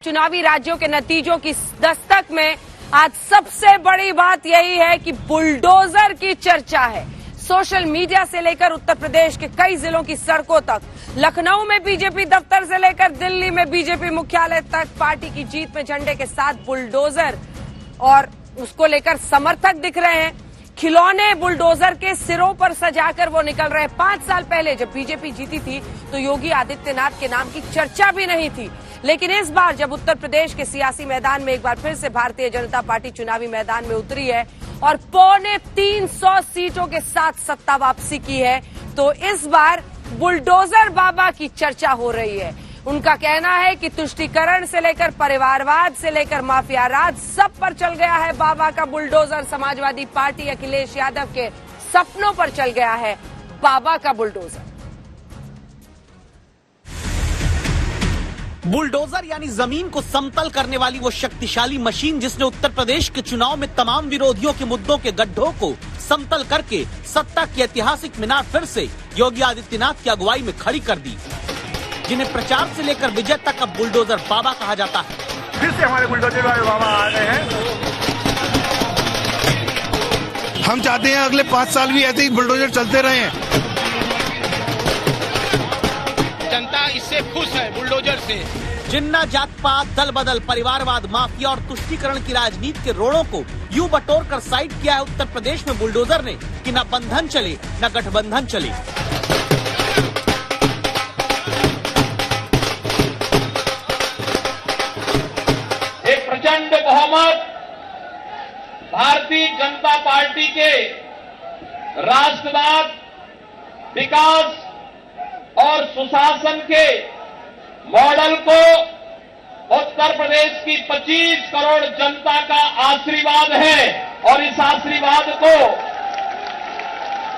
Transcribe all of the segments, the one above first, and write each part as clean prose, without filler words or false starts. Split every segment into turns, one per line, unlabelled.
चुनावी राज्यों के नतीजों की दस्तक में आज सबसे बड़ी बात यही है कि बुलडोजर की चर्चा है। सोशल मीडिया से लेकर उत्तर प्रदेश के कई जिलों की सड़कों तक, लखनऊ में बीजेपी दफ्तर से लेकर दिल्ली में बीजेपी मुख्यालय तक पार्टी की जीत में झंडे के साथ बुलडोजर और उसको लेकर समर्थक दिख रहे हैं। खिलौने बुलडोजर के सिरों पर सजाकर वो निकल रहे हैं। 5 साल पहले जब बीजेपी जीती थी तो योगी आदित्यनाथ के नाम की चर्चा भी नहीं थी, लेकिन इस बार जब उत्तर प्रदेश के सियासी मैदान में एक बार फिर से भारतीय जनता पार्टी चुनावी मैदान में उतरी है और 350 सीटों के साथ सत्ता वापसी की है, तो इस बार बुलडोजर बाबा की चर्चा हो रही है। उनका कहना है कि तुष्टीकरण से लेकर परिवारवाद से लेकर माफिया राज सब पर चल गया है बाबा का बुलडोजर। समाजवादी पार्टी अखिलेश यादव के सपनों पर चल गया है बाबा का बुलडोजर।
बुलडोजर यानी जमीन को समतल करने वाली वो शक्तिशाली मशीन जिसने उत्तर प्रदेश के चुनाव में तमाम विरोधियों के मुद्दों के गड्ढों को समतल करके सत्ता की ऐतिहासिक मीनार फिर से योगी आदित्यनाथ की अगुवाई में खड़ी कर दी, जिन्हें प्रचार से लेकर विजय तक अब बुलडोजर बाबा कहा जाता है।
फिर से हमारे बुलडोजर बाबा आ गए हैं।
हम चाहते हैं अगले 5 साल भी ऐसे ही बुलडोजर चलते रहे।
जनता इससे खुश है बुलडोजर से।
जिन्ना जात पात, दल बदल, परिवारवाद, माफिया और तुष्टीकरण की राजनीति के रोड़ों को यूं बटोर कर साइड किया है उत्तर प्रदेश में बुलडोजर ने कि न बंधन चले न गठबंधन चले।
एक प्रचंड बहुमत भारतीय जनता पार्टी के राष्ट्रवाद, विकास और सुशासन के मॉडल को उत्तर प्रदेश की 25 करोड़ जनता का आशीर्वाद है और इस आशीर्वाद को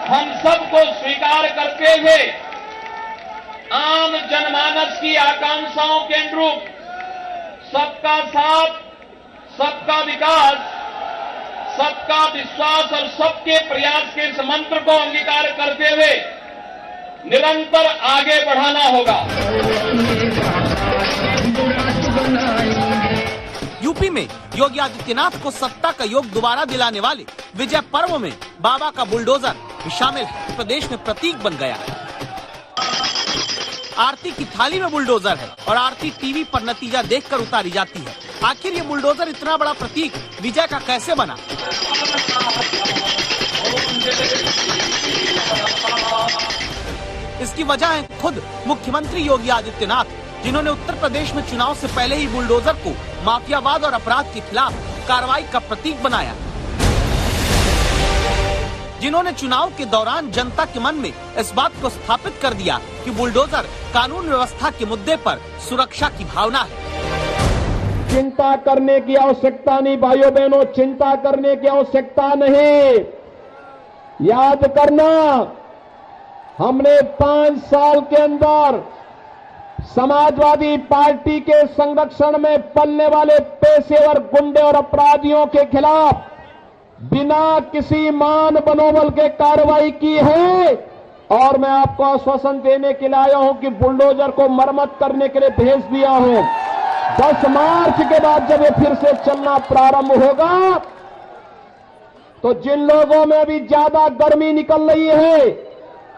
हम सबको स्वीकार करते हुए आम जनमानस की आकांक्षाओं के अनुरूप सबका साथ, सबका विकास, सबका विश्वास और सबके प्रयास के इस मंत्र को अंगीकार करते हुए निरंतर आगे बढ़ाना होगा।
यूपी में योगी आदित्यनाथ को सत्ता का योग दोबारा दिलाने वाले विजय पर्व में बाबा का बुलडोजर भी शामिल है। प्रदेश में प्रतीक बन गया। आरती की थाली में बुलडोजर है और आरती टीवी पर नतीजा देखकर उतारी जाती है। आखिर ये बुलडोजर इतना बड़ा प्रतीक विजय का कैसे बना? इसकी वजह है खुद मुख्यमंत्री योगी आदित्यनाथ, जिन्होंने उत्तर प्रदेश में चुनाव से पहले ही बुलडोजर को माफियावाद और अपराध के खिलाफ कार्रवाई का प्रतीक बनाया, जिन्होंने चुनाव के दौरान जनता के मन में इस बात को स्थापित कर दिया कि बुलडोजर कानून व्यवस्था के मुद्दे पर सुरक्षा की भावना है।
चिंता करने की आवश्यकता नहीं भाइयों बहनों, चिंता करने की आवश्यकता नहीं। याद करना, हमने 5 साल के अंदर समाजवादी पार्टी के संरक्षण में पलने वाले पेशेवर गुंडे और अपराधियों के खिलाफ बिना किसी मान बनोबल के कार्रवाई की है और मैं आपको आश्वासन देने के लिए आया हूं कि बुलडोजर को मरम्मत करने के लिए भेज दिया हूं। 10 मार्च के बाद जब ये फिर से चलना प्रारंभ होगा तो जिन लोगों में अभी ज्यादा गर्मी निकल रही है,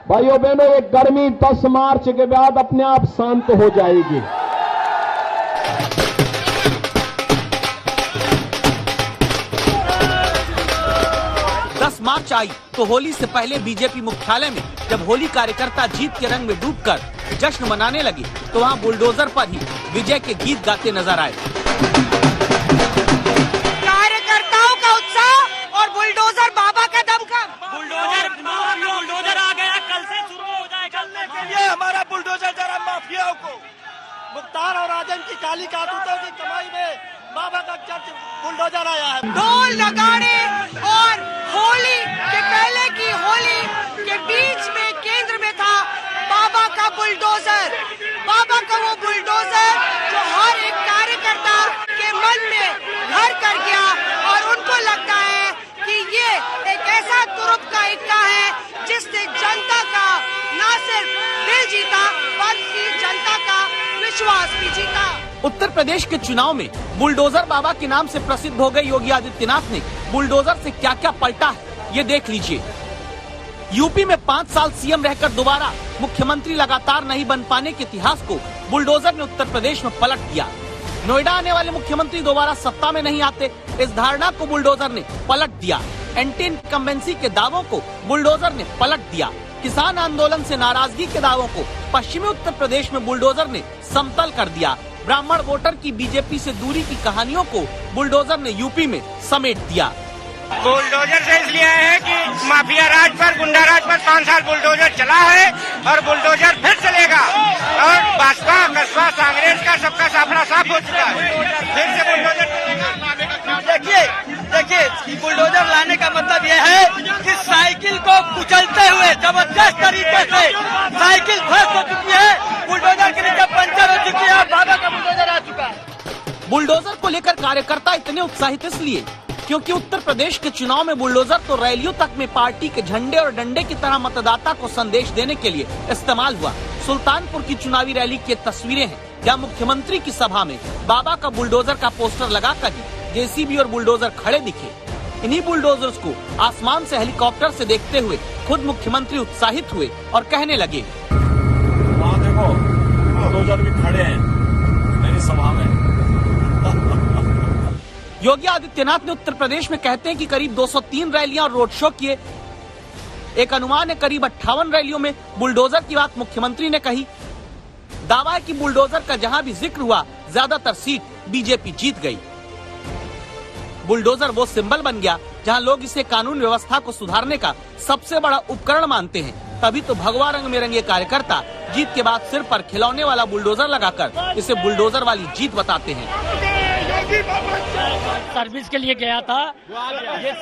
भाइयों बहनों, ये गर्मी 10 मार्च के बाद अपने आप शांत हो जाएगी।
10 मार्च आई तो होली से पहले बीजेपी मुख्यालय में जब होली कार्यकर्ता जीत के रंग में डूबकर जश्न मनाने लगे तो वहां बुलडोजर पर ही विजय के गीत गाते नजर आए।
कार्यकर्ताओं का उत्साह और बुलडोजर बाबा का दमखम।
बुलडोजर आ गया, कल से शुरू हो जाएगा। ये हमारा बुलडोजर जरा माफियाओं को, मुख्तार और आजम की काली कारतूतों की कमाई में बाबा का चर्च बुलडोजर आया है।
ढोल नगाड़े और होली के पहले की होली के बीच में केंद्र में था बाबा का बुलडोजर। बाबा का वो बुलडोजर जो हर एक कार्यकर्ता के मन में घर कर गया और उनको लगता है कि ये एक ऐसा तुरुप का इक्का है जिसने जनता का न सिर्फ दिल जीता बल्कि जनता का विश्वास भी जीता।
उत्तर प्रदेश के चुनाव में बुलडोजर बाबा के नाम से प्रसिद्ध हो गए योगी आदित्यनाथ ने बुलडोजर से क्या क्या पलटा है, ये देख लीजिए। यूपी में 5 साल सीएम रहकर दोबारा मुख्यमंत्री लगातार नहीं बन पाने के इतिहास को बुलडोजर ने उत्तर प्रदेश में पलट दिया। नोएडा आने वाले मुख्यमंत्री दोबारा सत्ता में नहीं आते, इस धारणा को बुलडोजर ने पलट दिया। एंटी इनकम्बेंसी के दावों को बुलडोजर ने पलट दिया। किसान आंदोलन से नाराजगी के दावों को पश्चिमी उत्तर प्रदेश में बुलडोजर ने समतल कर दिया। ब्राह्मण वोटर की बीजेपी से दूरी की कहानियों को बुलडोजर ने यूपी में समेट दिया।
बुलडोजर से इसलिए है कि माफिया राज पर, गुंडा राज पर 5 साल बुलडोजर चला है और बुलडोजर फिर चलेगा। और भाजपा, कस्बा, कांग्रेस का सबका साफड़ा साफ हो चुका है, फिर से बुलडोजर चलेगा।
देखिए बुलडोजर लाने का मतलब यह है कि साइकिल को कुचलते हुए जबरदस्त तरीके से साइकिल ध्वस्त हो चुकी है, बुलडोजर के नीचे पंचर हो चुकी है और बाबा का बुलडोजर आ चुका है।
बुलडोजर को लेकर कार्यकर्ता इतने उत्साहित इसलिए क्योंकि उत्तर प्रदेश के चुनाव में बुलडोजर तो रैलियों तक में पार्टी के झंडे और डंडे की तरह मतदाता को संदेश देने के लिए इस्तेमाल हुआ। सुल्तानपुर की चुनावी रैली की तस्वीरें हैं जहां मुख्यमंत्री की सभा में बाबा का बुलडोजर का पोस्टर लगाकर ही जेसीबी और बुलडोजर खड़े दिखे। इन्हीं बुलडोजर्स को आसमान से हेलीकॉप्टर से देखते हुए खुद मुख्यमंत्री उत्साहित हुए और कहने लगे,
वहाँ देखो बुलडोजर भी खड़े हैं मेरी सभा में।
योगी आदित्यनाथ ने उत्तर प्रदेश में कहते हैं कि करीब 203 रैलियां और रोड शो किए। एक अनुमान है करीब 58 रैलियों में बुलडोजर की बात मुख्यमंत्री ने कही। दावा है कि बुलडोजर का जहां भी जिक्र हुआ ज्यादातर सीट बीजेपी जीत गई। बुलडोजर वो सिंबल बन गया जहां लोग इसे कानून व्यवस्था को सुधारने का सबसे बड़ा उपकरण मानते हैं। तभी तो भगवा रंग में रंगे कार्यकर्ता जीत के बाद सिर पर खिलौने वाला बुलडोजर लगाकर इसे बुलडोजर वाली जीत बताते हैं।
सर्विस के लिए गया था, ये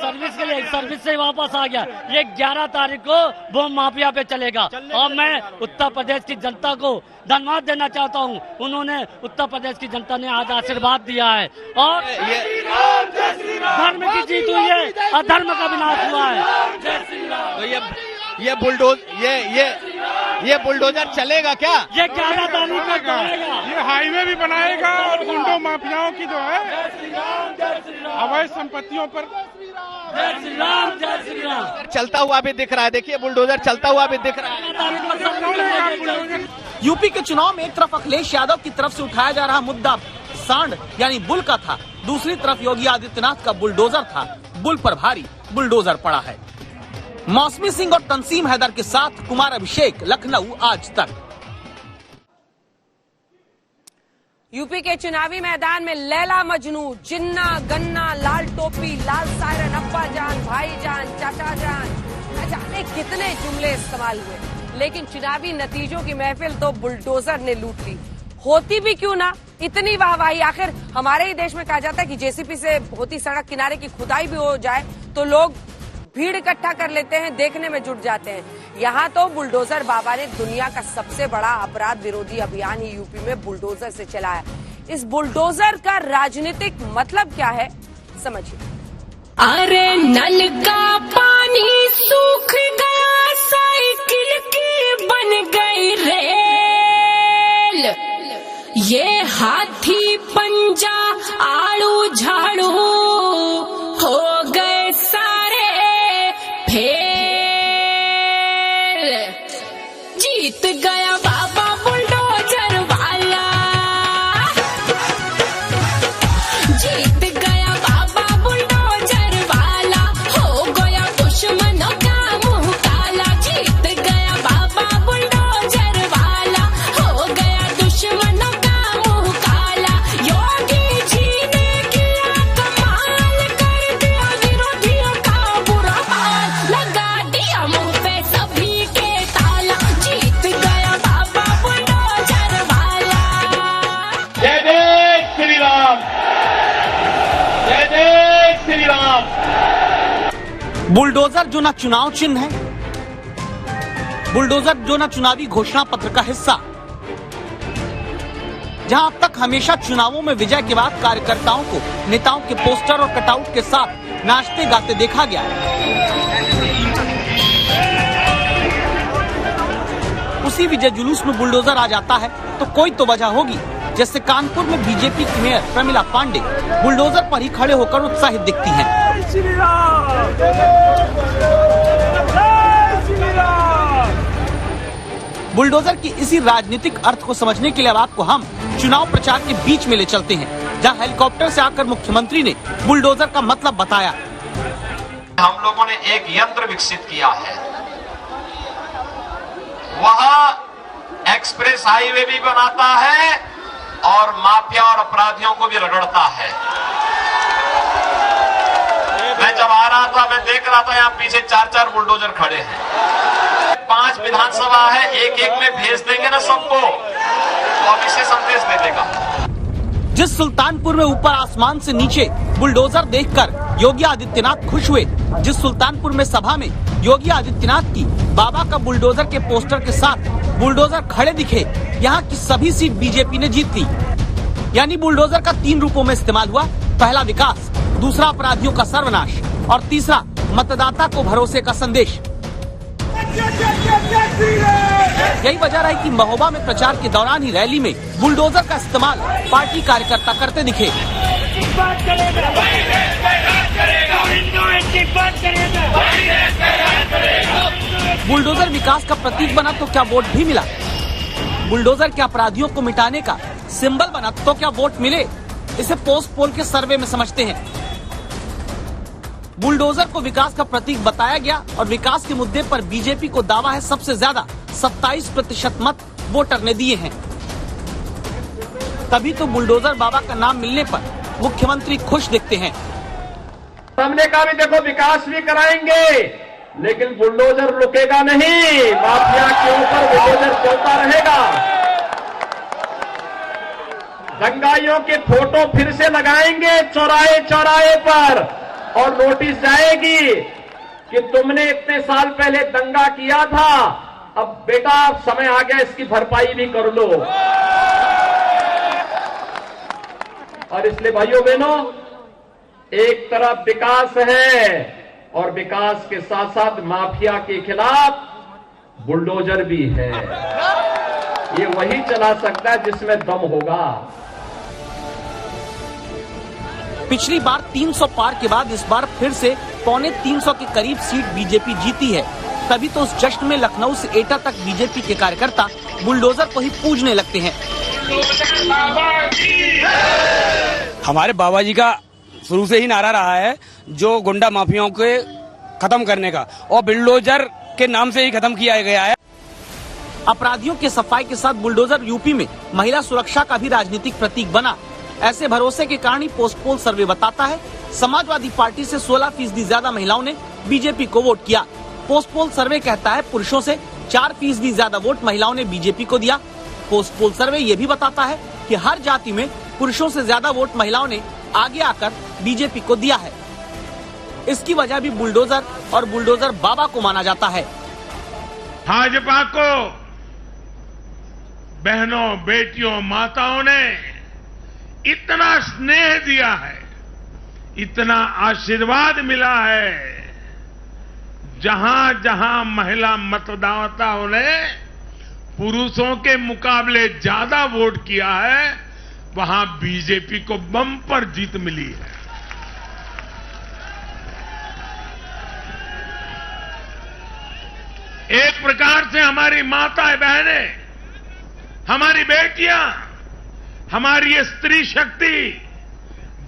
सर्विस से वापस आ गया। ये 11 तारीख को बम माफिया पे चलेगा और मैं उत्तर प्रदेश की जनता को धन्यवाद देना चाहता हूँ। उन्होंने उत्तर प्रदेश की जनता ने आज आशीर्वाद दिया है और धर्म की जीत हुई है, अधर्म का विनाश हुआ है। जय श्री राम।
ये बुलडोजर चलेगा क्या?
ये 11 तारीख को चलेगा।
ये हाईवे भी बनाएगा और गुंडों माफियाओं की जो है अवैध संपत्तियों पर
जय श्री राम, जय श्री राम।
चलता हुआ भी दिख रहा है, देखिए बुलडोजर चलता हुआ भी दिख रहा है।
यूपी के चुनाव में एक तरफ अखिलेश यादव की तरफ से उठाया जा रहा मुद्दा सांड यानी बुल का था, दूसरी तरफ योगी आदित्यनाथ का बुलडोजर था। बुल पर भारी बुलडोजर पड़ा है। मौसमी सिंह और तंसीम हैदर के साथ कुमार अभिषेक, लखनऊ आज तक।
यूपी के चुनावी मैदान में लैला मजनू, जिन्ना गन्ना, लाल टोपी, लाल सायरन, अब्बा जान, भाई जान, चाचा जान, न जाने कितने जुमले इस्तेमाल हुए, लेकिन चुनावी नतीजों की महफिल तो बुलडोजर ने लूट ली। होती भी क्यों ना इतनी वाहवाही। आखिर हमारे ही देश में कहा जाता है कि जेसीबी से होती सड़क किनारे की खुदाई भी हो जाए तो लोग भीड़ इकट्ठा कर लेते हैं, देखने में जुट जाते हैं। यहाँ तो बुलडोजर बाबा ने दुनिया का सबसे बड़ा अपराध विरोधी अभियान ही यूपी में बुलडोजर से चलाया। इस बुलडोजर का राजनीतिक मतलब क्या है, समझिए।
अरे नल का पानी सूख गया, साइकिल की बन गई रेल, ये हाथी पंजा आड़ू झाड़ू हो गए सारे फेल। जीत गया बाबा बुलडोजर वाला, जीत गया बाबा बुलडोजर वाला, हो गया दुश्मनों का मुंह काला। जीत गया बाबा बुलडोजर वाला, हो गया दुश्मनों का मुंह काला। योगी जी ने किया कमाल, कर दिया विरोधियों का बुरा हाल, लगा दिया मुंह पे सभी के ताला। जीत गया बाबा बुलडोजर वाला।
जय जय श्री राम, जय जय श्री राम।
बुलडोजर जो ना चुनाव चिन्ह है, बुलडोजर जो ना चुनावी घोषणा पत्र का हिस्सा। जहां अब तक हमेशा चुनावों में विजय के बाद कार्यकर्ताओं को नेताओं के पोस्टर और कटआउट के साथ नाचते गाते देखा गया, उसी विजय जुलूस में बुलडोजर आ जाता है तो कोई तो वजह होगी। जैसे कानपुर में बीजेपी की मेयर प्रमिला पांडे बुलडोजर पर ही खड़े होकर उत्साहित दिखती हैं। बुलडोजर की इसी राजनीतिक अर्थ को समझने के लिए अब आपको हम चुनाव प्रचार के बीच में ले चलते हैं, जहां हेलीकॉप्टर से आकर मुख्यमंत्री ने बुलडोजर का मतलब बताया।
हम लोगों ने एक यंत्र विकसित किया है, वह एक्सप्रेस हाईवे भी बनाता है और माफिया और अपराधियों को भी रगड़ता है। मैं जब आ रहा था, मैं देख रहा था यहाँ पीछे 4-4 बुलडोजर खड़े हैं। 5 विधानसभा है, एक में भेज देंगे ना सबको, तो अभी से संदेश दे देगा।
जिस सुल्तानपुर में ऊपर आसमान से नीचे बुलडोजर देखकर योगी आदित्यनाथ खुश हुए, जिस सुल्तानपुर में सभा में योगी आदित्यनाथ की बाबा का बुलडोजर के पोस्टर के साथ बुलडोजर खड़े दिखे, यहाँ की सभी सीट बीजेपी ने जीत ली। यानी बुलडोजर का 3 रूपों में इस्तेमाल हुआ। पहला विकास, दूसरा अपराधियों का सर्वनाश और तीसरा मतदाता को भरोसे का संदेश। यही वजह रही कि महोबा में प्रचार के दौरान ही रैली में बुलडोजर का इस्तेमाल पार्टी कार्यकर्ता करते दिखे। बुलडोजर विकास का प्रतीक बना तो क्या वोट भी मिला? बुलडोजर के अपराधियों को मिटाने का सिंबल बना तो क्या वोट मिले? इसे पोस्ट पोल के सर्वे में समझते हैं। बुलडोजर को विकास का प्रतीक बताया गया और विकास के मुद्दे पर बीजेपी को दावा है सबसे ज्यादा 27% मत वोटर ने दिए हैं। तभी तो बुलडोजर बाबा का नाम मिलने पर मुख्यमंत्री खुश दिखते हैं।
हमने कहा भी देखो विकास भी कराएंगे, लेकिन बुलडोजर रुकेगा नहीं, माफिया के ऊपर बुलडोजर चलता रहेगा। दंगाइयों के फोटो फिर से लगाएंगे चौराहे चौराहे पर और नोटिस जाएगी कि तुमने इतने साल पहले दंगा किया था, अब बेटा समय आ गया इसकी भरपाई भी कर लो। और इसलिए भाइयों बहनों, एक तरफ विकास है और विकास के साथ साथ माफिया के खिलाफ बुलडोजर भी है। ये वही चला सकता है जिसमें दम होगा।
पिछली बार 300 पार के बाद इस बार फिर से 250 के करीब सीट बीजेपी जीती है। तभी तो उस जश्न में लखनऊ से एटा तक बीजेपी के कार्यकर्ता बुलडोजर को ही पूजने लगते हैं।
हमारे बाबा जी का शुरू से ही नारा रहा है जो गुंडा माफियाओं के खत्म करने का, और बुलडोजर के नाम से ही खत्म किया गया है।
अपराधियों के सफाई के साथ बुलडोजर यूपी में महिला सुरक्षा का भी राजनीतिक प्रतीक बना। ऐसे भरोसे के कारण ही पोस्ट पोल सर्वे बताता है समाजवादी पार्टी से 16% ज्यादा महिलाओं ने बीजेपी को वोट किया। पोस्ट पोल सर्वे कहता है पुरुषों से 4% ज्यादा वोट महिलाओं ने बीजेपी को दिया। पोस्ट पोल सर्वे ये भी बताता है कि हर जाति में पुरुषों से ज्यादा वोट महिलाओं ने आगे आकर बीजेपी को दिया है। इसकी वजह भी बुलडोजर और बुलडोजर बाबा को माना जाता है।
भाजपा को बहनों, बेटियों, माताओं ने इतना स्नेह दिया है, इतना आशीर्वाद मिला है। जहां जहां महिला मतदाताओं ने पुरुषों के मुकाबले ज्यादा वोट किया है, वहां बीजेपी को बम्पर जीत मिली है। एक प्रकार से हमारी माताएं, बहनें, हमारी बेटियां, हमारी ये स्त्री शक्ति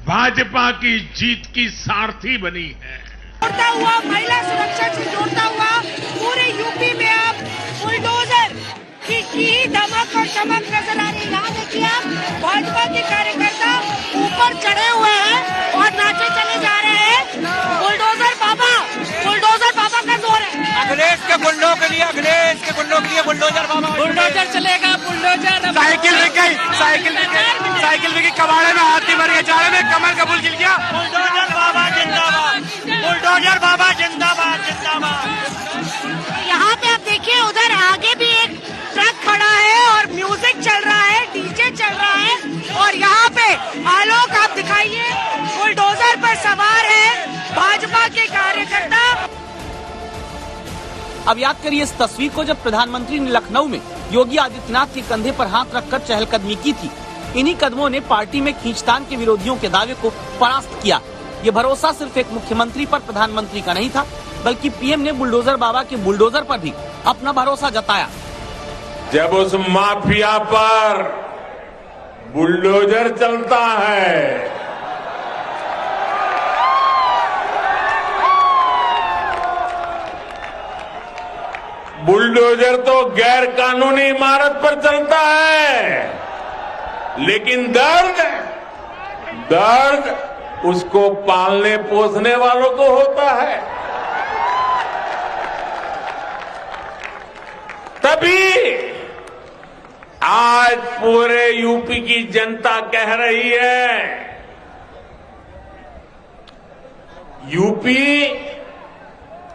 भाजपा की जीत की सारथी बनी है।
जोड़ता हुआ, महिला सुरक्षा से जोड़ता हुआ पूरे यूपी में अब बुलडोजर की धमक और चमक नजर आ रही है। यहाँ देखिए आप भाजपा के कार्यकर्ता ऊपर चढ़े हुए हैं और नाचे चले जा रहे हैं। बुलडोजर बाबा का जोर है।
अखिलेश के गुंडों के लिए बुलडोजर बाबा,
बुलडोजर चलेगा, बुलडोजर।
साइकिल बिकी, कबाड़े में हाथी भर के जाड़े में कमर का फूल खिल गया।
बुलडोजर बाबा जिंदाबाद, बुलडोजर बाबा जिंदाबाद, जिंदाबाद।
यहाँ पे आप देखिए उधर आगे भी एक ट्रक खड़ा है और म्यूजिक चल रहा है, डीजे चल रहा है और यहाँ पे आलोक आप दिखाइए बुलडोजर पर सवार है भाजपा के कार्यकर्ता।
अब याद करिए इस तस्वीर को जब प्रधानमंत्री ने लखनऊ में योगी आदित्यनाथ के कंधे पर हाथ रखकर चहलकदमी की थी। इन्हीं कदमों ने पार्टी में खींचतान के विरोधियों के दावे को परास्त किया। ये भरोसा सिर्फ एक मुख्यमंत्री पर प्रधानमंत्री का नहीं था, बल्कि पीएम ने बुलडोजर बाबा के बुलडोजर पर भी अपना भरोसा जताया।
जब उस माफिया पर बुलडोजर चलता है, बुलडोजर तो गैर कानूनी इमारत पर चलता है, लेकिन दर्द उसको पालने पोसने वालों को होता है। तभी आज पूरे यूपी की जनता कह रही है, यूपी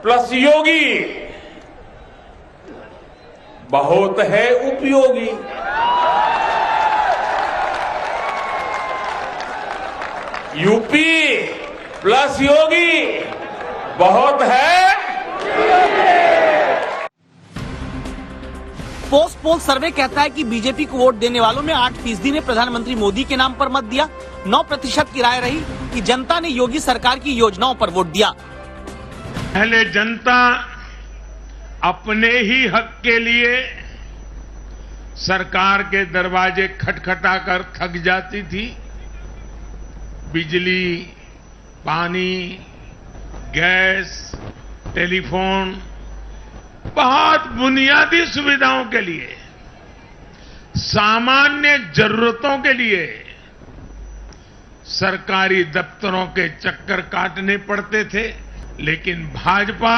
प्लस योगी बहुत है उपयोगी। यूपी प्लस योगी बहुत है।
पोस्ट पोल सर्वे कहता है कि बीजेपी को वोट देने वालों में 8% ने प्रधानमंत्री मोदी के नाम पर मत दिया। 9% की राय रही कि जनता ने योगी सरकार की योजनाओं पर वोट दिया।
पहले जनता अपने ही हक के लिए सरकार के दरवाजे खटखटाकर थक जाती थी। बिजली, पानी, गैस, टेलीफोन, बहुत बुनियादी सुविधाओं के लिए, सामान्य जरूरतों के लिए सरकारी दफ्तरों के चक्कर काटने पड़ते थे। लेकिन भाजपा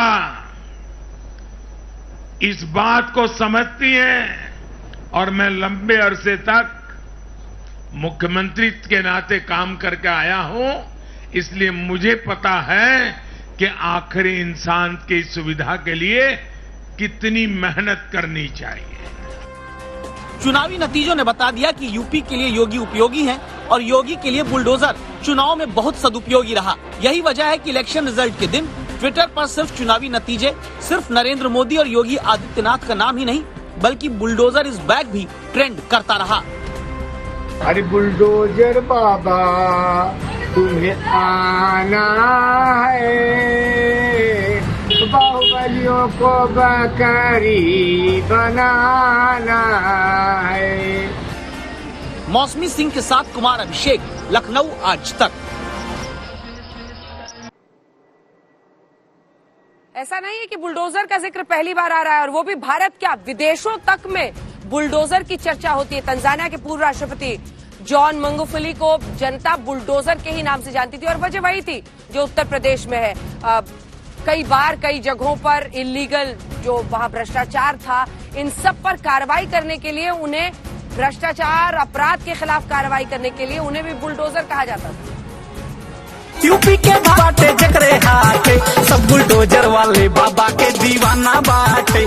इस बात को समझती है, और मैं लंबे अरसे तक मुख्यमंत्री के नाते काम करके आया हूं, इसलिए मुझे पता है कि आखिरी इंसान की सुविधा के लिए कितनी मेहनत करनी चाहिए।
चुनावी नतीजों ने बता दिया कि यूपी के लिए योगी उपयोगी हैं और योगी के लिए बुलडोजर चुनाव में बहुत सदुपयोगी रहा। यही वजह है कि इलेक्शन रिजल्ट के दिन ट्विटर पर सिर्फ चुनावी नतीजे, सिर्फ नरेंद्र मोदी और योगी आदित्यनाथ का नाम ही नहीं, बल्कि बुलडोजर इज बैक भी ट्रेंड करता रहा।
अरे बुलडोजर बाबा तुम्हें आना है, बाहुबलियों को बकरी बनाना है।
मौसमी सिंह के साथ कुमार अभिषेक, लखनऊ आज तक।
ऐसा नहीं है कि बुलडोजर का जिक्र पहली बार आ रहा है, और वो भी भारत क्या विदेशों तक में बुलडोजर की चर्चा होती है। तंजानिया के पूर्व राष्ट्रपति जॉन मंगुफली को जनता बुलडोजर के ही नाम से जानती थी, और वजह वही थी जो उत्तर प्रदेश में है। कई बार कई जगहों पर इलीगल जो वहां भ्रष्टाचार था, इन सब पर कार्रवाई करने के लिए उन्हें, भ्रष्टाचार अपराध के खिलाफ कार्रवाई करने के लिए उन्हें भी बुलडोजर कहा जाता था।
यूपी के बाटे जकरे हाथे सब बुलडोजर वाले बाबा के दीवाना बाटे।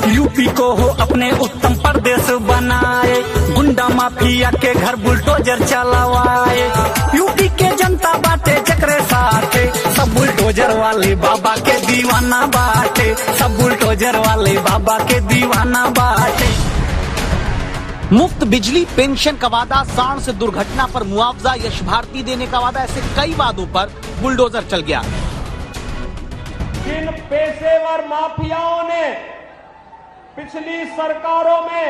यूपी को हो अपने उत्तम प्रदेश बनाए, गुंडा माफिया के घर बुलडोजर चलावाए। यूपी के जनता बाटे जकरे साथे सब बुलडोजर वाले बाबा के दीवाना बाटे, सब बुलडोजर वाले बाबा के दीवाना बाटे।
मुफ्त बिजली, पेंशन का वादा, सांड से दुर्घटना पर मुआवजा, यश भारती देने का वादा, ऐसे कई वादों पर बुलडोजर चल गया।
जिन पेशेवर माफियाओं ने पिछली सरकारों में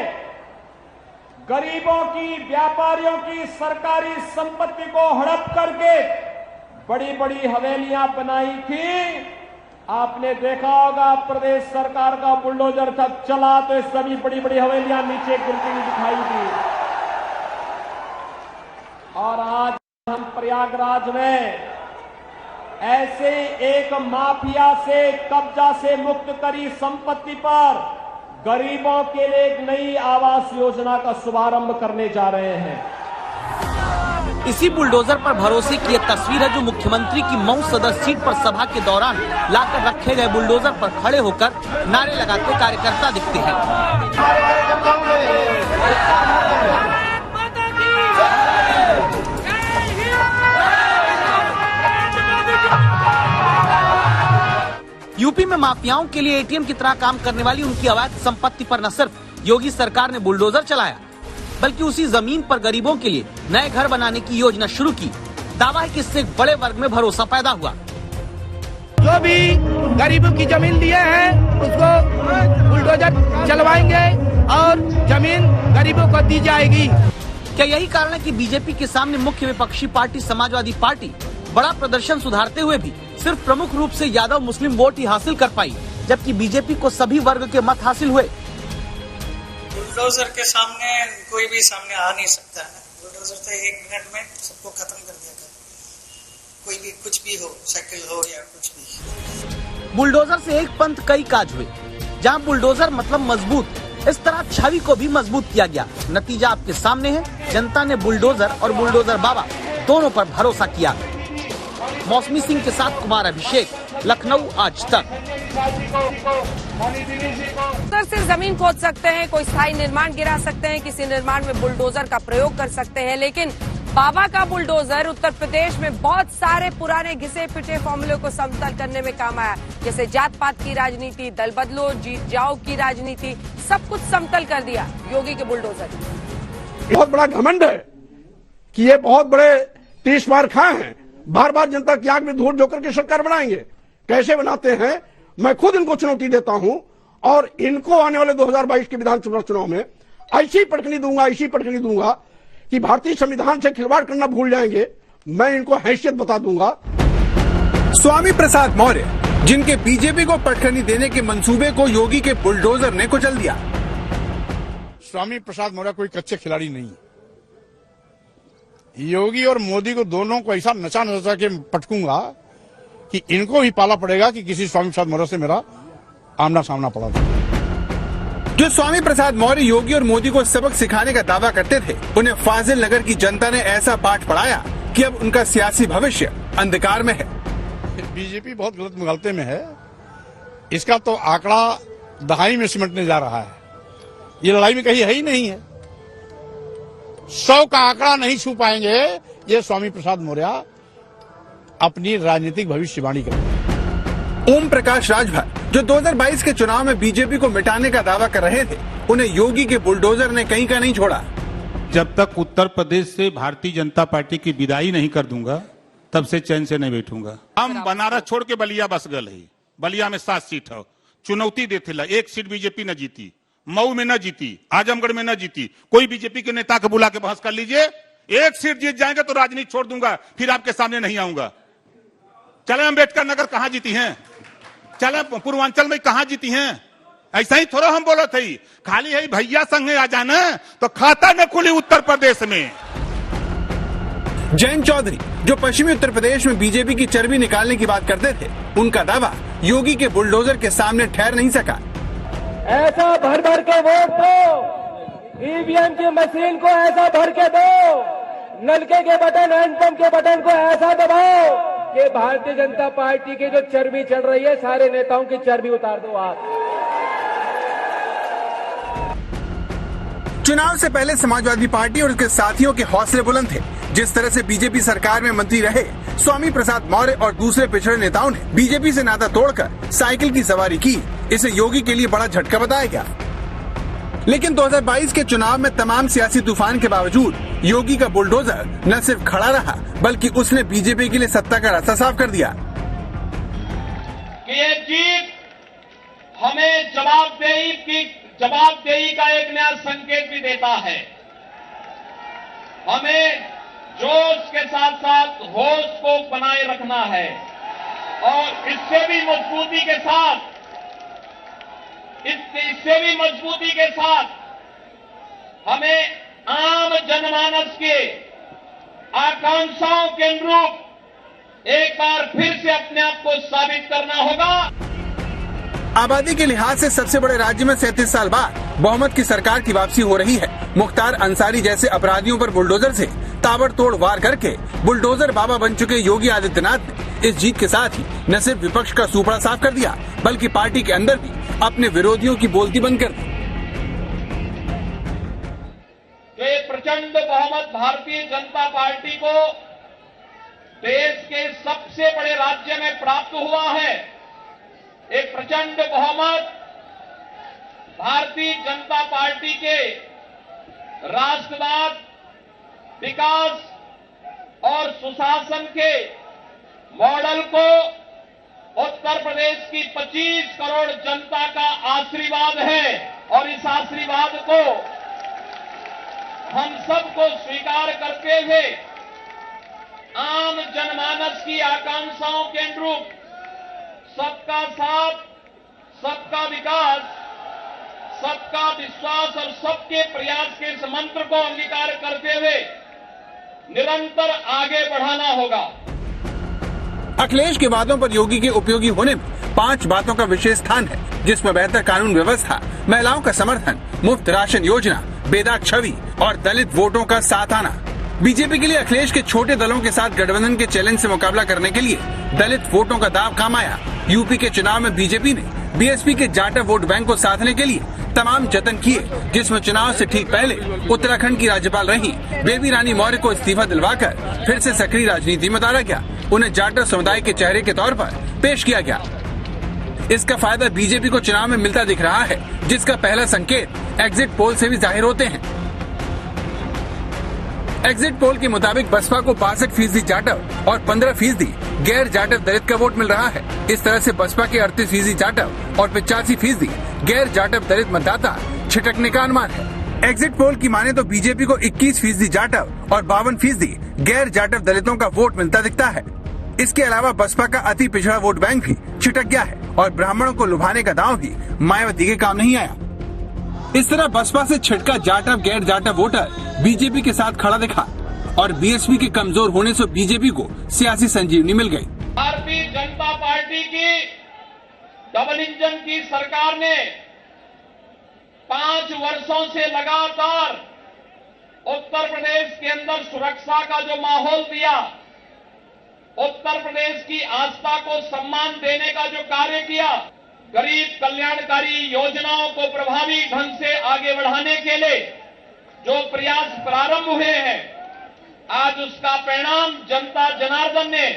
गरीबों की, व्यापारियों की सरकारी संपत्ति को हड़प करके बड़ी बड़ी हवेलियां बनाई थी, आपने देखा होगा प्रदेश सरकार का बुलडोजर जब चला तो ये सभी बड़ी बड़ी हवेलियां नीचे गिरती हुई दिखाई दी। और आज हम प्रयागराज में ऐसे एक माफिया से, कब्जा से मुक्त करी संपत्ति पर गरीबों के लिए एक नई आवास योजना का शुभारंभ करने जा रहे हैं।
इसी बुलडोजर पर भरोसे की यह तस्वीर है जो मुख्यमंत्री की मऊ सदर सीट पर सभा के दौरान लाकर रखे गए बुलडोजर पर खड़े होकर नारे लगाते कार्यकर्ता दिखते हैं। यूपी में माफियाओं के लिए एटीएम की तरह काम करने वाली उनकी अवैध संपत्ति पर न सिर्फ योगी सरकार ने बुलडोजर चलाया, बल्कि उसी जमीन पर गरीबों के लिए नए घर बनाने की योजना शुरू की। दावा है कि इससे एक बड़े वर्ग में भरोसा पैदा हुआ।
जो भी गरीबों की जमीन लिए हैं उसको बुलडोजर चलवाएंगे और जमीन गरीबों को दी जाएगी।
क्या यही कारण है कि बीजेपी के सामने मुख्य विपक्षी पार्टी समाजवादी पार्टी बड़ा प्रदर्शन सुधारते हुए भी सिर्फ प्रमुख रूप से यादव मुस्लिम वोट ही हासिल कर पाई, जबकि बीजेपी को सभी वर्ग के मत हासिल हुए?
बुलडोजर के सामने कोई भी सामने आ नहीं सकता है। बुलडोजर तो 1 मिनट में सबको खत्म कर दिया था। कोई भी कुछ भी हो, साइकिल हो या कुछ भी।
बुलडोजर से एक पंथ कई काज हुए। जहां बुलडोजर मतलब मजबूत, इस तरह छवि को भी मजबूत किया गया। नतीजा आपके सामने है। जनता ने बुलडोजर और बुलडोजर बाबा दोनों पर भरोसा किया। मौसमी सिंह के साथ कुमार अभिषेक, लखनऊ, आज तक।
बुलडोजर से जमीन खोद सकते हैं, कोई स्थायी निर्माण गिरा सकते हैं, किसी निर्माण में बुलडोजर का प्रयोग कर सकते हैं, लेकिन बाबा का बुलडोजर उत्तर प्रदेश में बहुत सारे पुराने घिसे पिटे फॉर्मूले को समतल करने में काम आया। जैसे जात पात की राजनीति, दल बदलो जीत जाओ की राजनीति, सब कुछ समतल कर दिया योगी के बुलडोजर।
बहुत बड़ा घमंड है कि ये बहुत बड़े 30 बार खाए हैं, बार बार जनता की आंख में धूल झोंकर के सरकार बनाएंगे। कैसे बनाते हैं, मैं खुद इनको चुनौती देता हूं और इनको आने वाले 2022 के विधानसभा चुनाव में ऐसी पटकनी दूंगा कि भारतीय संविधान से खिलवाड़ करना भूल जाएंगे। मैं इनको हैसियत बता दूंगा।
स्वामी प्रसाद मौर्य, जिनके बीजेपी को पटखनी देने के मंसूबे को योगी के बुलडोजर ने कुचल दिया।
स्वामी प्रसाद मौर्य कोई कच्चे खिलाड़ी नहीं। योगी और मोदी को दोनों को ऐसा नचा नचा के पटकूंगा कि इनको भी पाला पड़ेगा कि किसी स्वामी प्रसाद मौर्य से मेरा आमना सामना पड़ा था।
जो स्वामी प्रसाद मौर्य योगी और मोदी को सबक सिखाने का दावा करते थे, उन्हें फाजिल नगर की जनता ने ऐसा पाठ पढ़ाया कि अब उनका सियासी भविष्य अंधकार में है।
बीजेपी बहुत गलत मुगालते में है। इसका तो आंकड़ा दहाई में सिमटने जा रहा है। ये लड़ाई में कहीं है ही नहीं है। 100 का आंकड़ा नहीं छू पाएंगे ये स्वामी प्रसाद मौर्य अपनी राजनीतिक भविष्यवाणी करेंगे।
ओम प्रकाश राजभर, जो 2022 के चुनाव में बीजेपी को मिटाने का दावा कर रहे थे, उन्हें योगी के बुलडोजर ने कहीं का नहीं छोड़ा।
जब तक उत्तर प्रदेश से भारतीय जनता पार्टी की विदाई नहीं कर दूंगा, तब से चैन से नहीं बैठूंगा। हम बनारस छोड़ के बलिया बस गए ही। बलिया में 7 सीट है। चुनौती देते ला, 1 सीट बीजेपी न जीती, मऊ में न जीती, आजमगढ़ में न जीती। कोई बीजेपी के नेता को बुला के बहस कर लीजिए। 1 सीट जीत जाएंगे तो राजनीति छोड़ दूंगा, फिर आपके सामने नहीं आऊंगा। चले अम्बेडकर नगर कहां जीती हैं, चले पूर्वांचल में कहां जीती हैं। ऐसा ही थोड़ा हम बोलो थे, खाली है भैया संग आ जाना तो खाता न खुली उत्तर प्रदेश में।
जयंत चौधरी, जो पश्चिमी उत्तर प्रदेश में बीजेपी की चर्बी निकालने की बात करते थे, उनका दावा योगी के बुलडोजर के सामने ठहर नहीं सका।
ऐसा भर भर के वोट दो, ईवीएम की मशीन को ऐसा भर के दो, नलके के बटन, हैंडपंप के बटन को ऐसा दबाओ कि भारतीय जनता पार्टी की जो चर्बी चढ़ रही है, सारे नेताओं की चर्बी उतार दो आप।
चुनाव से पहले समाजवादी पार्टी और उसके साथियों के हौसले बुलंद थे। जिस तरह से बीजेपी सरकार में मंत्री रहे स्वामी प्रसाद मौर्य और दूसरे पिछड़े नेताओं ने बीजेपी से नाता तोड़कर साइकिल की सवारी की, इसे योगी के लिए बड़ा झटका बताया गया। लेकिन 2022 के चुनाव में तमाम सियासी तूफान के बावजूद योगी का बुलडोजर न सिर्फ खड़ा रहा, बल्कि उसने बीजेपी के लिए सत्ता का रास्ता साफ कर दिया।
ये जीत हमें जवाबदेही का एक नया संकेत भी देता है। हमें जोश के साथ साथ होश को बनाए रखना है और इससे भी मजबूती के साथ हमें आम जनमानस के आकांक्षाओं के अनुरूप एक बार फिर से अपने आप को साबित करना होगा।
आबादी के लिहाज से सबसे बड़े राज्य में 37 साल बाद बहुमत की सरकार की वापसी हो रही है। मुख्तार अंसारी जैसे अपराधियों पर बुलडोजर से ताबड़तोड़ वार करके बुलडोजर बाबा बन चुके योगी आदित्यनाथ ने इस जीत के साथ ही न सिर्फ विपक्ष का सूपड़ा साफ कर दिया, बल्कि पार्टी के अंदर भी अपने विरोधियों की बोलती बंद कर दी।
प्रचंड बहुमत भारतीय जनता पार्टी को देश के सबसे बड़े राज्य में प्राप्त हुआ है। एक प्रचंड बहुमत भारतीय जनता पार्टी के राष्ट्रवाद, विकास और सुशासन के मॉडल को उत्तर प्रदेश की 25 करोड़ जनता का आशीर्वाद है और इस आशीर्वाद को हम सबको स्वीकार करते हुए आम जनमानस की आकांक्षाओं के अनुरूप सबका साथ, सबका विकास, सबका विश्वास और सबके प्रयास के इस मंत्र को अंगीकार करते हुए निरंतर आगे बढ़ाना होगा।
अखिलेश के वादों पर योगी के उपयोगी होने में 5 बातों का विशेष स्थान है, जिसमें बेहतर कानून व्यवस्था, महिलाओं का समर्थन, मुफ्त राशन योजना, बेदाग छवि और दलित वोटों का साथ आना। बीजेपी के लिए अखिलेश के छोटे दलों के साथ गठबंधन के चैलेंज से मुकाबला करने के लिए दलित वोटों का दाव काम आया। यूपी के चुनाव में बीजेपी ने बीएसपी के जाटा वोट बैंक को साधने के लिए तमाम जतन किए, जिसमें चुनाव से ठीक पहले उत्तराखंड की राज्यपाल रही बेबी रानी मौर्य को इस्तीफा दिलवाकर फिर से सक्रिय राजनीति में उतारा गया। उन्हें जाटा समुदाय के चेहरे के तौर पर पेश किया गया। इसका फायदा बीजेपी को चुनाव में मिलता दिख रहा है, जिसका पहला संकेत एग्जिट पोल से भी जाहिर होते हैं। एग्जिट पोल के मुताबिक बसपा को 62% जाटव और 15% गैर जाटव दलित का वोट मिल रहा है। इस तरह से बसपा के 38% जाटव और 85% गैर जाटव दलित मतदाता छिटकने का अनुमान है। एग्जिट पोल की माने तो बीजेपी को 21% जाटव और 52% गैर जाटव दलितों का वोट मिलता दिखता है। इसके अलावा बसपा का अति पिछड़ा वोट बैंक भी छिटक गया है और ब्राह्मणों को लुभाने का दांव भी मायावती के काम नहीं आया। इस तरह बसपा से छिटका जाटव गैर जाटव वोटर बीजेपी के साथ खड़ा दिखा और बीएसपी के कमजोर होने से बीजेपी को सियासी संजीवनी मिल गई।
भारतीय जनता पार्टी की डबल इंजन की सरकार ने 5 वर्षों से लगातार उत्तर प्रदेश के अंदर सुरक्षा का जो माहौल दिया, उत्तर प्रदेश की आस्था को सम्मान देने का जो कार्य किया, गरीब कल्याणकारी योजनाओं को प्रभावी ढंग से आगे बढ़ाने के लिए जो प्रयास प्रारंभ हुए हैं, आज उसका परिणाम जनता जनार्दन ने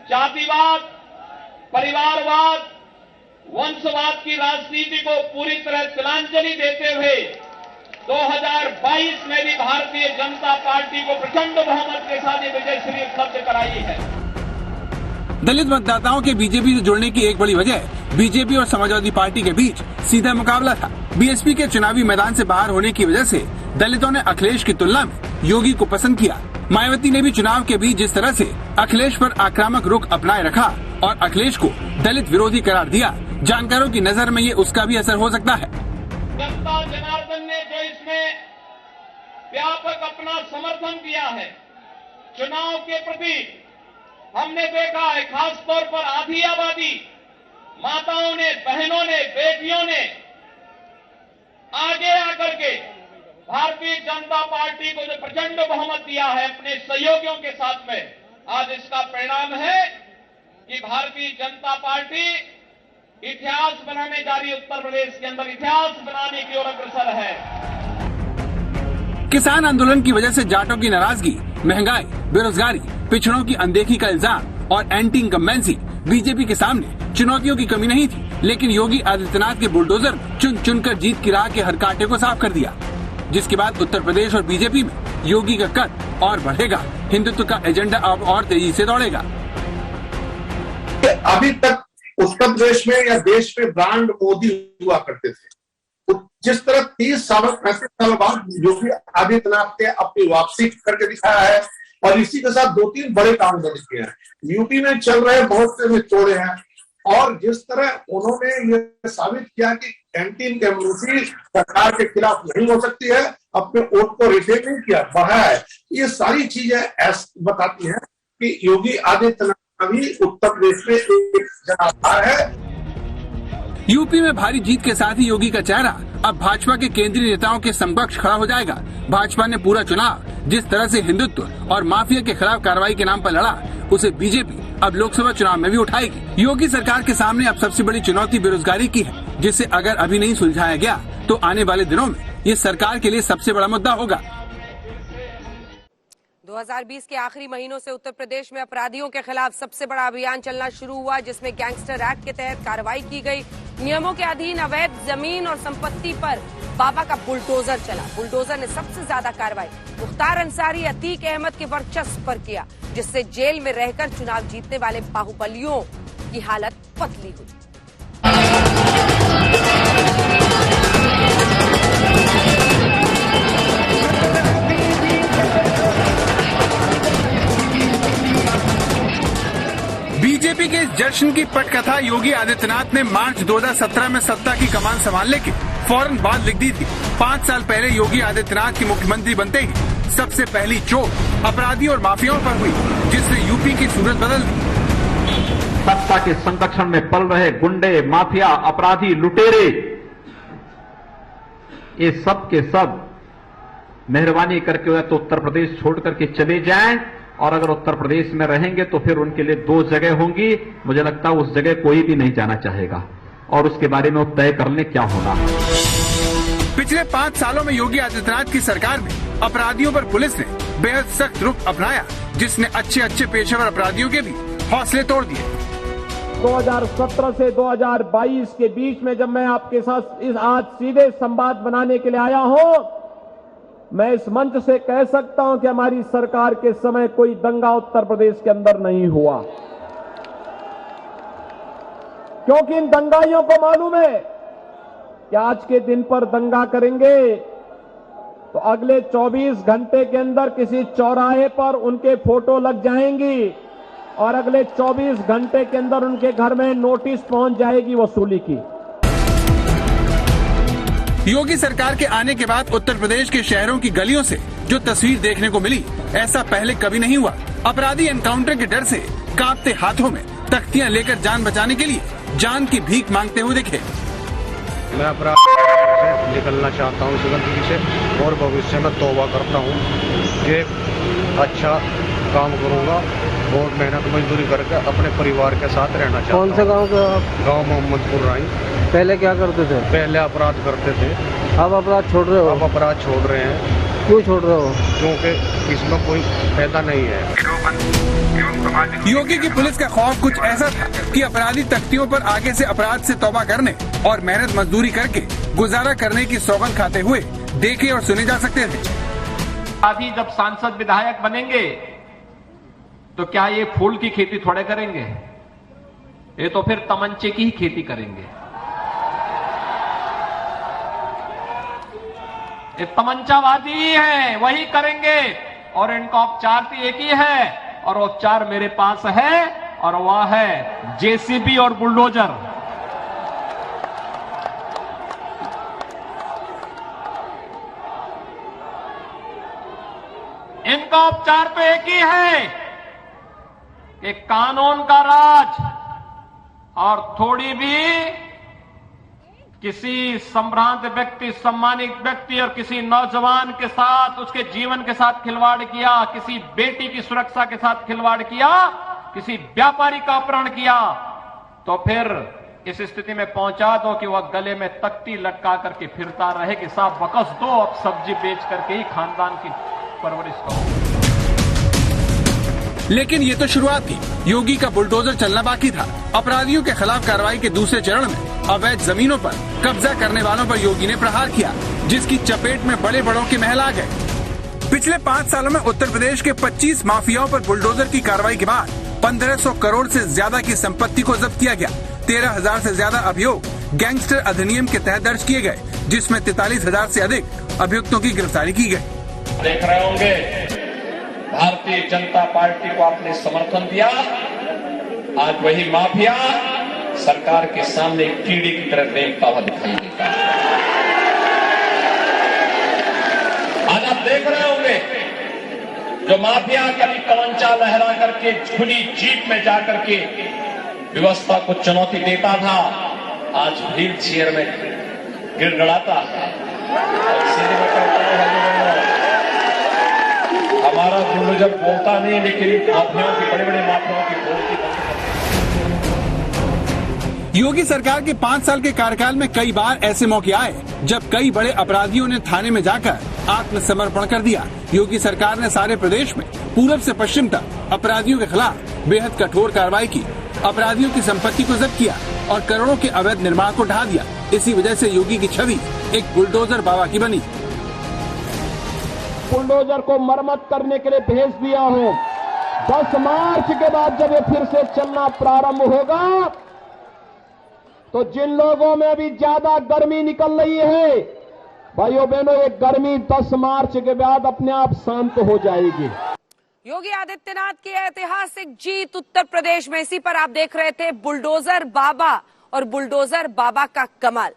जातिवाद, परिवारवाद, वंशवाद की राजनीति को पूरी तरह तिलांजलि देते हुए 2022 में भी भारतीय जनता पार्टी को प्रचंड बहुमत के साथ ये विजयश्री उपलब्ध कराई है।
दलित मतदाताओं के बीजेपी से जुड़ने की एक बड़ी वजह बीजेपी और समाजवादी पार्टी के बीच सीधा मुकाबला था। बीएसपी के चुनावी मैदान से बाहर होने की वजह से दलितों ने अखिलेश की तुलना में योगी को पसंद किया। मायावती ने भी चुनाव के बीच जिस तरह से अखिलेश पर आक्रामक रुख अपनाए रखा और अखिलेश को दलित विरोधी करार दिया, जानकारों की नजर में ये उसका भी असर हो सकता है।
जनता जनार्दन ने जो इसमें व्यापक अपना समर्थन दिया है चुनाव के प्रति, हमने देखा है खास तौर पर आधी आबादी, माताओं ने, बहनों ने, बेटियों ने आगे आकर के भारतीय जनता पार्टी को जो प्रचंड बहुमत दिया है अपने सहयोगियों के साथ में, आज इसका परिणाम है कि भारतीय जनता पार्टी इतिहास बनाने जा रही, उत्तर प्रदेश के अंदर इतिहास बनाने की ओर अग्रसर है।
किसान आंदोलन की वजह से जाटों की नाराजगी, महंगाई, बेरोजगारी, पिछड़ों की अनदेखी का इल्जाम और एंटी इनकम्बेंसी बीजेपी के सामने चुनौतियों की कमी नहीं थी, लेकिन योगी आदित्यनाथ के बुलडोजर ने चुन चुनकर जीत की राह के हर कांटे को साफ कर दिया, जिसके बाद उत्तर प्रदेश और बीजेपी में योगी का कद और बढ़ेगा। हिंदुत्व का एजेंडा अब और तेजी से दौड़ेगा।
अभी तक उत्तर प्रदेश में या देश में ब्रांड मोदी हुआ करते थे, जिस तरह 30 साल 35 साल बाद योगी आदित्यनाथ ने अपनी वापसी करके दिखाया है और इसी के साथ 2-3 बड़े काम कर किए हैं। यूपी में चल रहे बहुत से में तोड़े हैं और जिस तरह उन्होंने ये साबित किया कि एंटी इनकम्बेंसी सरकार के खिलाफ नहीं हो सकती है, अपने वोट को रिटेन नहीं किया, बढ़ा है, ये सारी चीजें बताती हैं कि योगी आदित्यनाथ अभी उत्तर प्रदेश में एक जनाधार है।
यूपी में भारी जीत के साथ ही योगी का चेहरा अब भाजपा के केंद्रीय नेताओं के समकक्ष खड़ा हो जाएगा। भाजपा ने पूरा चुनाव जिस तरह से हिंदुत्व और माफिया के खिलाफ कार्रवाई के नाम पर लड़ा, उसे बीजेपी अब लोकसभा चुनाव में भी उठाएगी। योगी सरकार के सामने अब सबसे बड़ी चुनौती बेरोजगारी की है, जिसे अगर अभी नहीं सुलझाया गया तो आने वाले दिनों में ये सरकार के लिए सबसे बड़ा मुद्दा होगा।
2020 के आखिरी महीनों से उत्तर प्रदेश में अपराधियों के खिलाफ सबसे बड़ा अभियान चलना शुरू हुआ, जिसमें गैंगस्टर एक्ट के तहत कार्रवाई की गई। नियमों के अधीन अवैध जमीन और संपत्ति पर बाबा का बुलडोजर चला। बुलडोजर ने सबसे ज्यादा कार्रवाई मुख्तार अंसारी, अतीक अहमद के वर्चस्व पर किया, जिससे जेल में रहकर चुनाव जीतने वाले बाहुबलियों की हालत पतली हुई।
बीजेपी के इस जश्न की पटकथा योगी आदित्यनाथ ने मार्च 2017 में सत्ता की कमान संभालने के फौरन बाद लिख दी थी। 5 साल पहले योगी आदित्यनाथ के मुख्यमंत्री बनते ही सबसे पहली चोट अपराधी और माफियाओं पर हुई, जिसने यूपी की सूरत बदल दी।
सत्ता के संरक्षण में पल रहे गुंडे, माफिया, अपराधी, लुटेरे, ये सब के सब मेहरबानी करके या तो उत्तर प्रदेश छोड़ करके चले जाएं, और अगर उत्तर प्रदेश में रहेंगे तो फिर उनके लिए 2 जगह होंगी। मुझे लगता है उस जगह कोई भी नहीं जाना चाहेगा, और उसके बारे में वो तय कर लें क्या होगा।
पिछले 5 सालों में योगी आदित्यनाथ की सरकार में अपराधियों पर पुलिस ने बेहद सख्त रुख अपनाया, जिसने अच्छे पेशेवर अपराधियों के भी हौसले तोड़ दिए।
2017 से 2022 के बीच में जब मैं आपके साथ इस आज सीधे संवाद बनाने के लिए आया हूं, मैं इस मंच से कह सकता हूं कि हमारी सरकार के समय कोई दंगा उत्तर प्रदेश के अंदर नहीं हुआ, क्योंकि इन दंगाइयों को मालूम है कि आज के दिन पर दंगा करेंगे तो अगले 24 घंटे के अंदर किसी चौराहे पर उनके फोटो लग जाएंगी, और अगले 24 घंटे के अंदर उनके घर में नोटिस पहुंच जाएगी वसूली की।
योगी सरकार के आने के बाद उत्तर प्रदेश के शहरों की गलियों से जो तस्वीर देखने को मिली, ऐसा पहले कभी नहीं हुआ। अपराधी एनकाउंटर के डर से कांपते हाथों में तख्तियां लेकर जान बचाने के लिए जान की भीख मांगते हुए दिखे।
मैं अपराध से निकलना चाहता हूँ इस गंदगी से, और भविष्य में तौबा करता हूँ कि अच्छा काम करूँगा और मेहनत मजदूरी करके अपने परिवार के साथ रहना चाहता हूँ।
कौन से गांव के आप?
गांव मोहम्मदपुर राई।
पहले क्या करते थे?
पहले अपराध करते थे।
अब अपराध छोड़ रहे हो?
अब अपराध छोड़ रहे हैं।
क्यों छोड़ रहे हो?
क्योंकि इसमें कोई फायदा नहीं है।
योगी की पुलिस का खौफ कुछ ऐसा था कि अपराधी तख्तियों पर आगे से अपराध से तौबा करने और मेहनत मजदूरी करके गुजारा करने की सौगंध खाते हुए देखे और सुने जा सकते थे।
अभी जब सांसद विधायक बनेंगे तो क्या ये फूल की खेती थोड़े करेंगे, ये तो फिर तमंचे की ही खेती करेंगे। ये तमंचावादी ही है, वही करेंगे, और इनका उपचार तो एक ही है, और उपचार मेरे पास है, और वह है जेसीबी और बुलडोजर। इनका उपचार तो एक ही है कि कानून का राज, और थोड़ी भी किसी संभ्रांत व्यक्ति, सम्मानित व्यक्ति और किसी नौजवान के साथ, उसके जीवन के साथ खिलवाड़ किया, किसी बेटी की सुरक्षा के साथ खिलवाड़ किया, किसी व्यापारी का अपहरण किया, तो फिर इस स्थिति में पहुंचा दो कि वह गले में तख्ती लटका करके फिरता रहे कि साहब बकस दो, अब सब्जी बेच करके ही खानदान की परवरिश करो।
लेकिन ये तो शुरुआत थी। योगी का बुलडोजर चलना बाकी था। अपराधियों के खिलाफ कार्रवाई के दूसरे चरण में अवैध जमीनों पर कब्जा करने वालों पर योगी ने प्रहार किया, जिसकी चपेट में बड़े बड़ों के महल आ गए। पिछले 5 सालों में उत्तर प्रदेश के 25 माफियाओं पर बुलडोजर की कार्रवाई के बाद 1500 करोड़ से ज्यादा की संपत्ति को जब्त किया गया। 13,000 से ज्यादा अभियोग गैंगस्टर अधिनियम के तहत दर्ज किए गए, जिसमें 43,000 से अधिक अभियुक्तों की गिरफ्तारी की गई।
देख रहे होंगे भारतीय जनता पार्टी को आपने समर्थन दिया, आज वही माफिया सरकार के सामने कीड़ी की तरह रेंगता हुआ दिखाई देता है। आज आप देख रहे होंगे जो माफिया कभी कवंचा लहरा करके खुली जीप में जाकर के व्यवस्था को चुनौती देता था, आज व्हील चेयर में गिड़गिड़ाता है। हमारा बुलडोजर बोलता नहीं, लेकिन माफियाओं की, बड़े बड़े माफियाओं की बोलती।
योगी सरकार के 5 साल के कार्यकाल में कई बार ऐसे मौके आए जब कई बड़े अपराधियों ने थाने में जाकर आत्मसमर्पण कर दिया। योगी सरकार ने सारे प्रदेश में पूरब से पश्चिम तक अपराधियों के खिलाफ बेहद कठोर कार्रवाई की, अपराधियों की संपत्ति को जब्त किया और करोड़ों के अवैध निर्माण को ढा दिया। इसी वजह से योगी की छवि एक बुलडोजर बाबा की बनी।
बुलडोजर को मरम्मत करने के लिए भेज दिया हूं। 10 मार्च के बाद जब ये फिर से चलना प्रारंभ होगा तो जिन लोगों में अभी ज्यादा गर्मी निकल रही है, भाइयों बहनों, ये गर्मी 10 मार्च के बाद अपने आप शांत हो जाएगी।
योगी आदित्यनाथ की ऐतिहासिक जीत उत्तर प्रदेश में, इसी पर आप देख रहे थे बुलडोजर बाबा और बुलडोजर बाबा का कमाल।